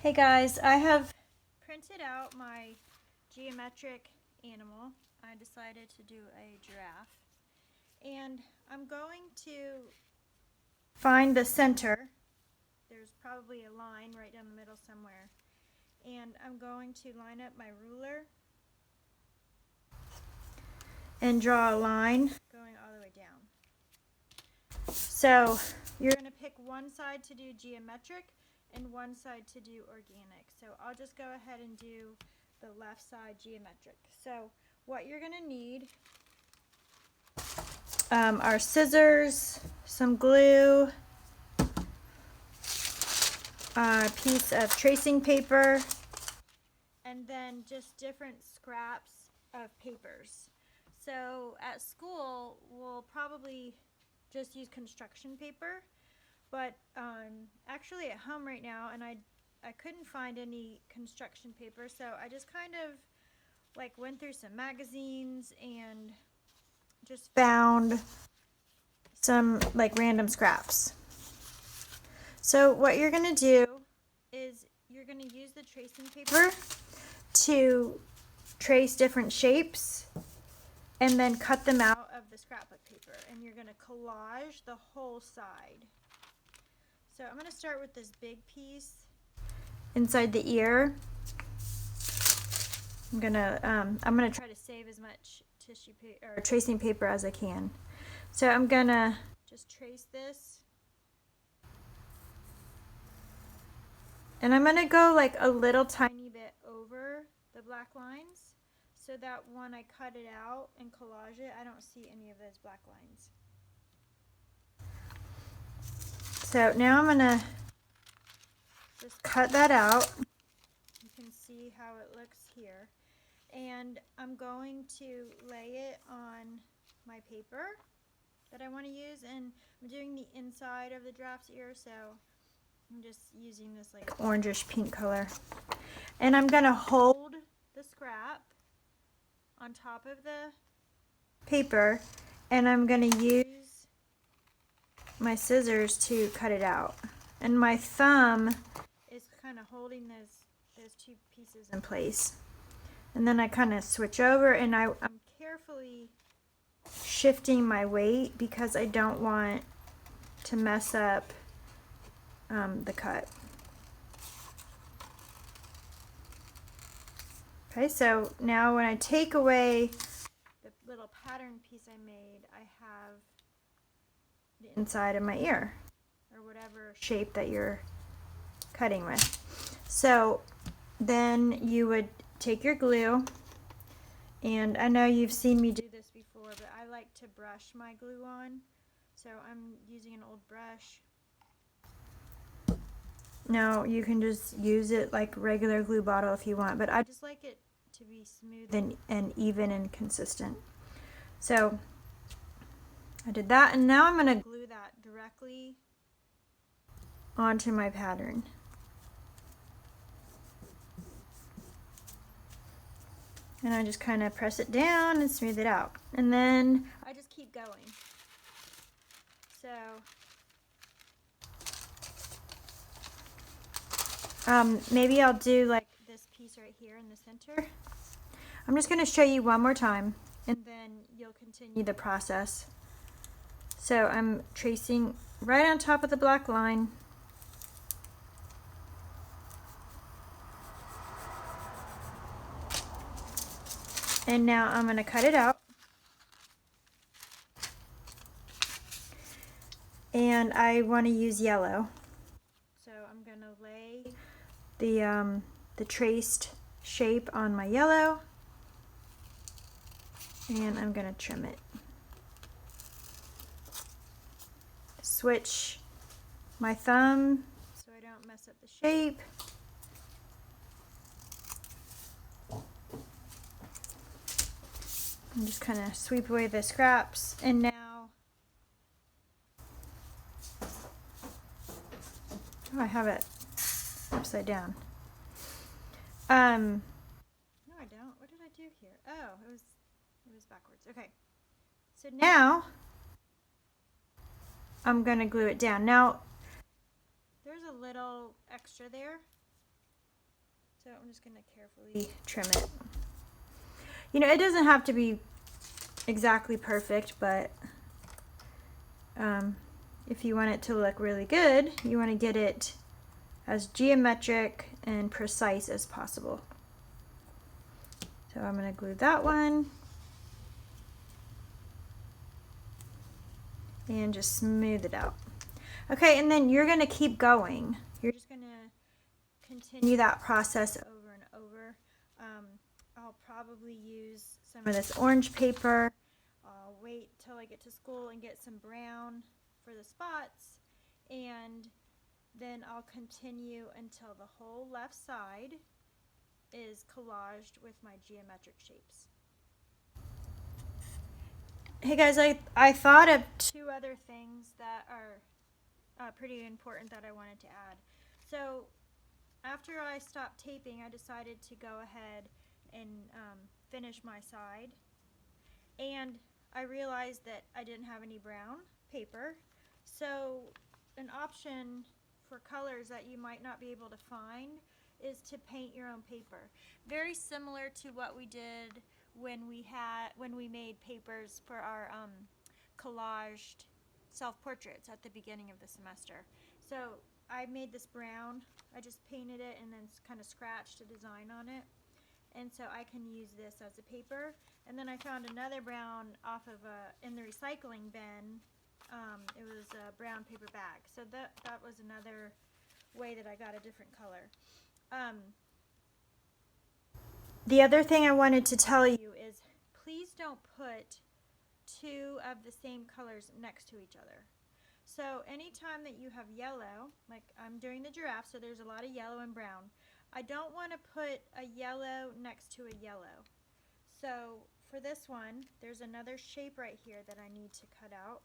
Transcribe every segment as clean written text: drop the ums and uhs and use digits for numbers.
Hey guys, I have printed out my geometric animal. I decided to do a giraffe. And I'm going to find the center. There's probably a line right down the middle somewhere. And I'm going to line up my ruler and draw a line going all the way down. So you're going to pick one side to do geometric and one side to do organic. So I'll just go ahead and do the left side geometric. So what you're going to need are scissors, some glue, a piece of tracing paper, and then just different scraps of papers. So at school, we'll probably just use construction paper, but actually at home right now, and I couldn't find any construction paper, so I just kind of like went through some magazines and just found some like random scraps. So what you're gonna do is you're gonna use the tracing paper to trace different shapes and then cut them out of the scrapbook paper, and you're gonna collage the whole side. So I'm gonna start with this big piece inside the ear. I'm gonna try to save as much tissue paper or tracing paper as I can. So I'm gonna just trace this, and I'm gonna go like a little tiny bit over the black lines so that when I cut it out and collage it, I don't see any of those black lines. So now I'm gonna just cut that out. You can see how it looks here. And I'm going to lay it on my paper that I want to use, and I'm doing the inside of the giraffe's ear, so I'm just using this like orangish pink color. And I'm gonna hold the scrap on top of the paper, and I'm gonna use my scissors to cut it out. And my thumb is kind of holding those two pieces in place. And then I kind of switch over, and I'm carefully shifting my weight because I don't want to mess up the cut. Okay, so now when I take away the little pattern piece I made, I have the inside of my ear, or whatever shape that you're cutting with. So then you would take your glue, and I know you've seen me do this before, but I like to brush my glue on. So I'm using an old brush. Now you can just use it like regular glue bottle if you want, but I just like it to be smooth and even and consistent. So I did that, and now I'm going to glue that directly onto my pattern. And I just kind of press it down and smooth it out. And then I just keep going. So maybe I'll do like this piece right here in the center. I'm just going to show you one more time, and then you'll continue the process. So I'm tracing right on top of the black line. And now I'm going to cut it out. And I want to use yellow. So I'm going to lay the traced shape on my yellow, and I'm going to trim it. Switch my thumb so I don't mess up the shape. And just kind of sweep away the scraps, and now I have it upside down. No, I don't. What did I do here? Oh, it was backwards. Okay. So now I'm going to glue it down. Now there's a little extra there, So I'm just going to carefully trim it. You know, it doesn't have to be exactly perfect, but if you want it to look really good, you want to get it as geometric and precise as possible. So I'm going to glue that one and just smooth it out. Okay, and then you're going to keep going. You're just going to continue that process over and over. I'll probably use some of this orange paper. I'll wait till I get to school and get some brown for the spots, and then I'll continue until the whole left side is collaged with my geometric shapes. Hey guys, I thought of two other things that are pretty important that I wanted to add. So after I stopped taping, I decided to go ahead and finish my side, and I realized that I didn't have any brown paper. So an option for colors that you might not be able to find is to paint your own paper. Very similar to what we did when we made papers for our collaged self-portraits at the beginning of the semester. So I made this brown. I just painted it and then kind of scratched a design on it. And so I can use this as a paper. And then I found another brown off of in the recycling bin. It was a brown paper bag. So that was another way that I got a different color. The other thing I wanted to tell you is please don't put two of the same colors next to each other. So anytime that you have yellow, like I'm doing the giraffe, so there's a lot of yellow and brown. I don't want to put a yellow next to a yellow. So for this one, there's another shape right here that I need to cut out.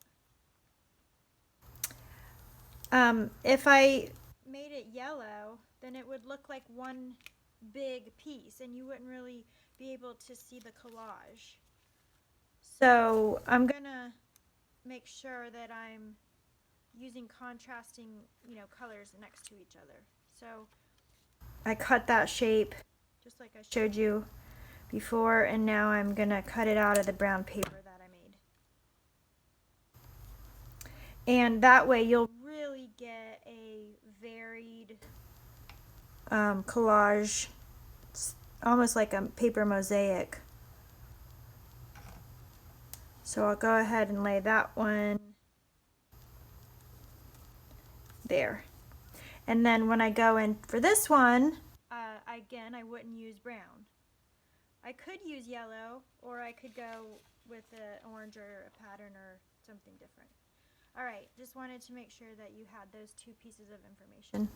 If I made it yellow, then it would look like one big piece and you wouldn't really be able to see the collage. So I'm gonna make sure that I'm using contrasting, colors next to each other. So I cut that shape just like I showed you before, and now I'm gonna cut it out of the brown paper that I made. And that way you'll really get a varied collage. It's almost like a paper mosaic. So I'll go ahead and lay that one there. And then when I go in for this one, again, I wouldn't use brown. I could use yellow, or I could go with an orange or a pattern or something different. All right, just wanted to make sure that you had those two pieces of information.